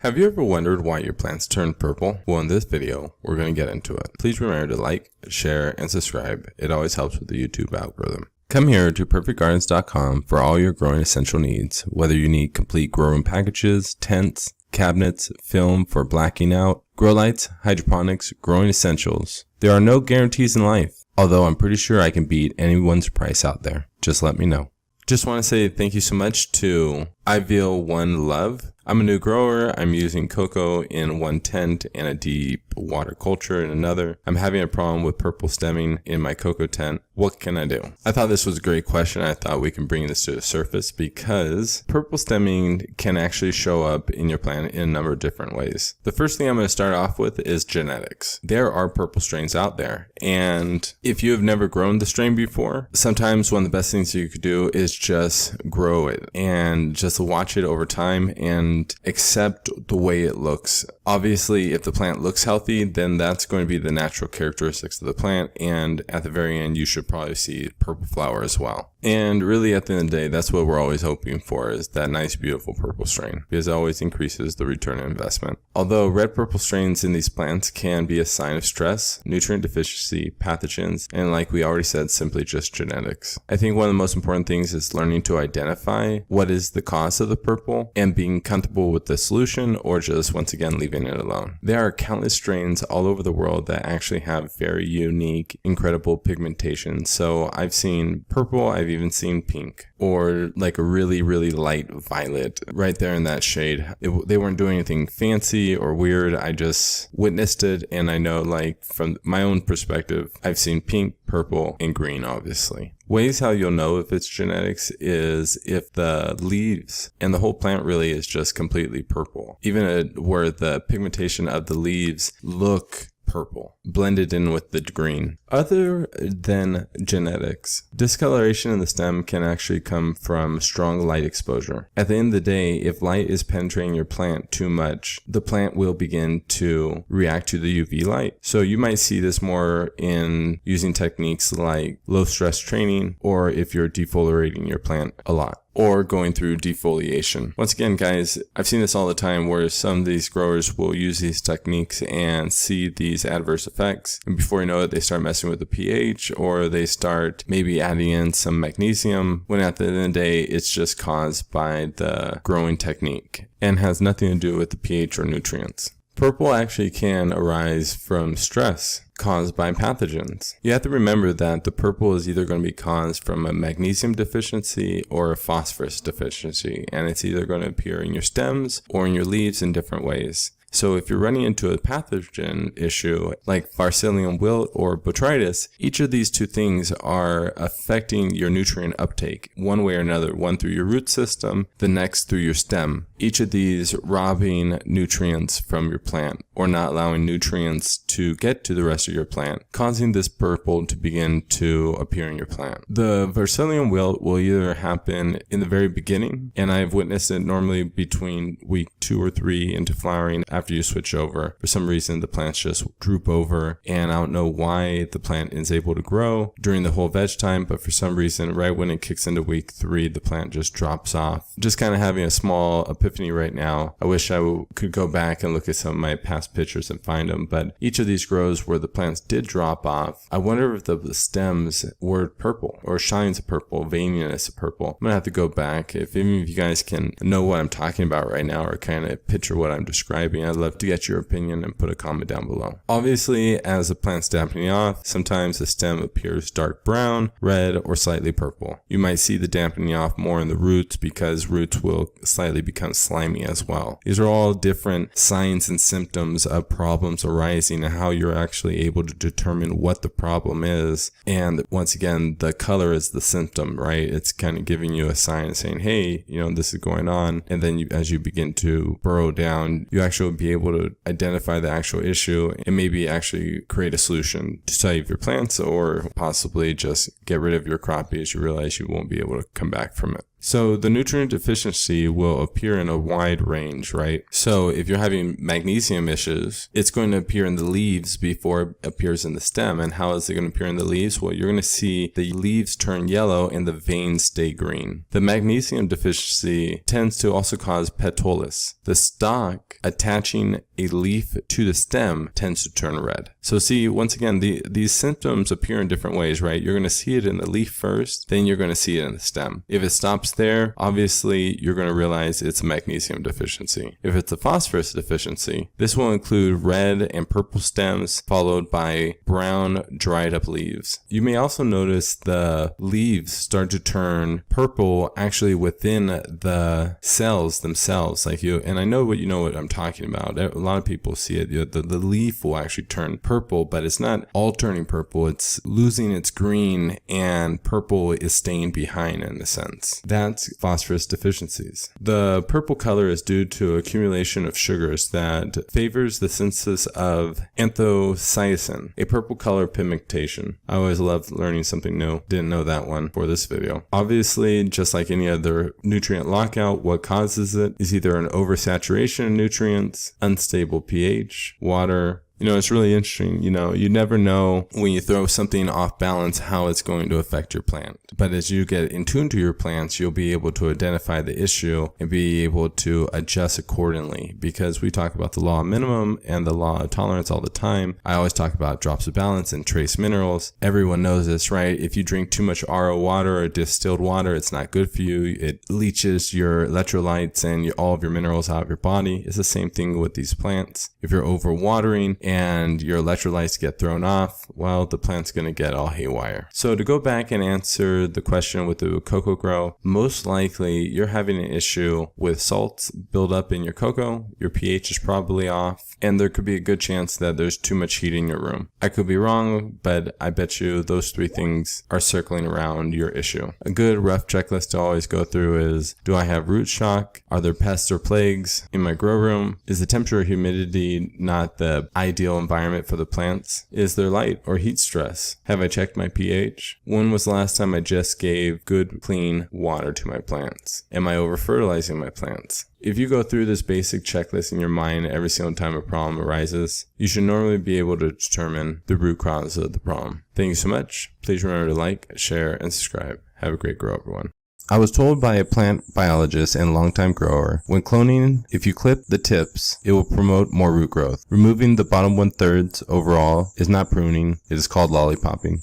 Have you ever wondered why your plants turn purple? Well, in this video, we're going to get into it. Please remember to like, share, and subscribe. It always helps with the YouTube algorithm. Come here to perfectgardens.com for all your growing essential needs. Whether you need complete grow room packages, tents, cabinets, film for blacking out, grow lights, hydroponics, growing essentials. There are no guarantees in life, although I'm pretty sure I can beat anyone's price out there. Just let me know. Just want to say thank you so much to Iveal One Love. I'm a new grower. I'm using cocoa in one tent and a deep water culture in another. I'm having a problem with purple stemming in my cocoa tent. What can I do? I thought this was a great question. I thought we can bring this to the surface because purple stemming can actually show up in your plant in a number of different ways. The first thing I'm going to start off with is genetics. There are purple strains out there, and if you have never grown the strain before, sometimes one of the best things you could do is just grow it and just watch it over time and accept the way it looks. Obviously, if the plant looks healthy, then that's going to be the natural characteristics of the plant, and at the very end you should probably see purple flower as well. And really at the end of the day, that's what we're always hoping for, is that nice beautiful purple strain, because it always increases the return on investment. Although red purple strains in these plants can be a sign of stress, nutrient deficiency, pathogens, and like we already said, simply just genetics. I think one of the most important things is learning to identify what is the cause of the purple and being comfortable with the solution, or just once again leaving it alone. There are countless strains all over the world that actually have very unique, incredible pigmentation. So I've seen purple, I've even seen pink, or like a really, really light violet right there in that shade. They weren't doing anything fancy or weird. I just witnessed it, and I know, like, from my own perspective, I've seen pink, purple, and green, obviously. Ways how you'll know if it's genetics is if the leaves and the whole plant really is just completely purple. Even where the pigmentation of the leaves look purple, blended in with the green. Other than genetics, discoloration in the stem can actually come from strong light exposure. At the end of the day, if light is penetrating your plant too much, the plant will begin to react to the UV light. So you might see this more in using techniques like low stress training, or if you're defoliating your plant a lot, or going through defoliation. Once again, guys, I've seen this all the time where some of these growers will use these techniques and see these adverse effects, and before you know it, they start messing with the pH, or they start maybe adding in some magnesium, when at the end of the day, it's just caused by the growing technique and has nothing to do with the pH or nutrients. Purple actually can arise from stress caused by pathogens. You have to remember that the purple is either going to be caused from a magnesium deficiency or a phosphorus deficiency, and it's either going to appear in your stems or in your leaves in different ways. So if you're running into a pathogen issue like Pharsalia wilt or botrytis, each of these two things are affecting your nutrient uptake one way or another, one through your root system, the next through your stem. Each of these robbing nutrients from your plant or not allowing nutrients to get to the rest of your plant, causing this purple to begin to appear in your plant. The Pharsalia wilt will either happen in the very beginning, and I've witnessed it normally between week 2 or 3 into flowering. After you switch over, for some reason the plants just droop over, and I don't know why the plant is able to grow during the whole veg time, but for some reason right when it kicks into week 3 the plant just drops off. Just kind of having a small epiphany right now. I wish I could go back and look at some of my past pictures and find them, but each of these grows where the plants did drop off, I wonder if the stems were purple or shines of purple, veininess of purple. I'm gonna have to go back. If any of you guys can know what I'm talking about right now or kind of picture what I'm describing, I'd love to get your opinion and put a comment down below. Obviously, as the plant's dampening off, sometimes the stem appears dark brown, red, or slightly purple. You might see the dampening off more in the roots because roots will slightly become slimy as well. These are all different signs and symptoms of problems arising and how you're actually able to determine what the problem is. And once again, the color is the symptom, right? It's kind of giving you a sign saying, hey, this is going on. And then as you begin to burrow down, you actually be able to identify the actual issue and maybe actually create a solution to save your plants, or possibly just get rid of your crop because you realize you won't be able to come back from it. So the nutrient deficiency will appear in a wide range, right? So if you're having magnesium issues, it's going to appear in the leaves before it appears in the stem. And how is it going to appear in the leaves? Well, you're going to see the leaves turn yellow and the veins stay green. The magnesium deficiency tends to also cause petolus. The stalk attaching a leaf to the stem tends to turn red. So see, once again, these symptoms appear in different ways, right? You're going to see it in the leaf first, then you're going to see it in the stem. If it stops there, obviously you're going to realize it's a magnesium deficiency. If it's a phosphorus deficiency, this will include red and purple stems followed by brown dried up leaves. You may also notice the leaves start to turn purple actually within the cells themselves, and I know what I'm talking about. A lot of people see it. The leaf will actually turn purple, but it's not all turning purple. It's losing its green and purple is staying behind in a sense. That's phosphorus deficiencies. The purple color is due to accumulation of sugars that favors the synthesis of anthocyanin, a purple color pigmentation. I always love learning something new. Didn't know that one for this video. Obviously, just like any other nutrient lockout, what causes it is either an oversaturation of nutrients, unstable pH, water. It's really interesting. You never know when you throw something off balance how it's going to affect your plant. But as you get in tune to your plants, you'll be able to identify the issue and be able to adjust accordingly. Because we talk about the law of minimum and the law of tolerance all the time. I always talk about drops of balance and trace minerals. Everyone knows this, right? If you drink too much RO water or distilled water, it's not good for you. It leaches your electrolytes and all of your minerals out of your body. It's the same thing with these plants. If you're overwatering and your electrolytes get thrown off, well, the plant's going to get all haywire. So to go back and answer the question with the cocoa grow, most likely you're having an issue with salts build up in your cocoa, your pH is probably off, and there could be a good chance that there's too much heat in your room. I could be wrong, but I bet you those three things are circling around your issue. A good rough checklist to always go through is, do I have root shock? Are there pests or plagues in my grow room? Is the temperature or humidity not the ideal environment for the plants? Is there light or heat stress? Have I checked my pH? When was the last time I just gave good clean water to my plants? Am I over fertilizing my plants? If you go through this basic checklist in your mind every single time a problem arises, you should normally be able to determine the root cause of the problem. Thank you so much. Please remember to like, share, and subscribe. Have a great grow, everyone. I was told by a plant biologist and longtime grower, when cloning, if you clip the tips, it will promote more root growth. Removing the bottom 1/3 overall is not pruning, it is called lollipopping.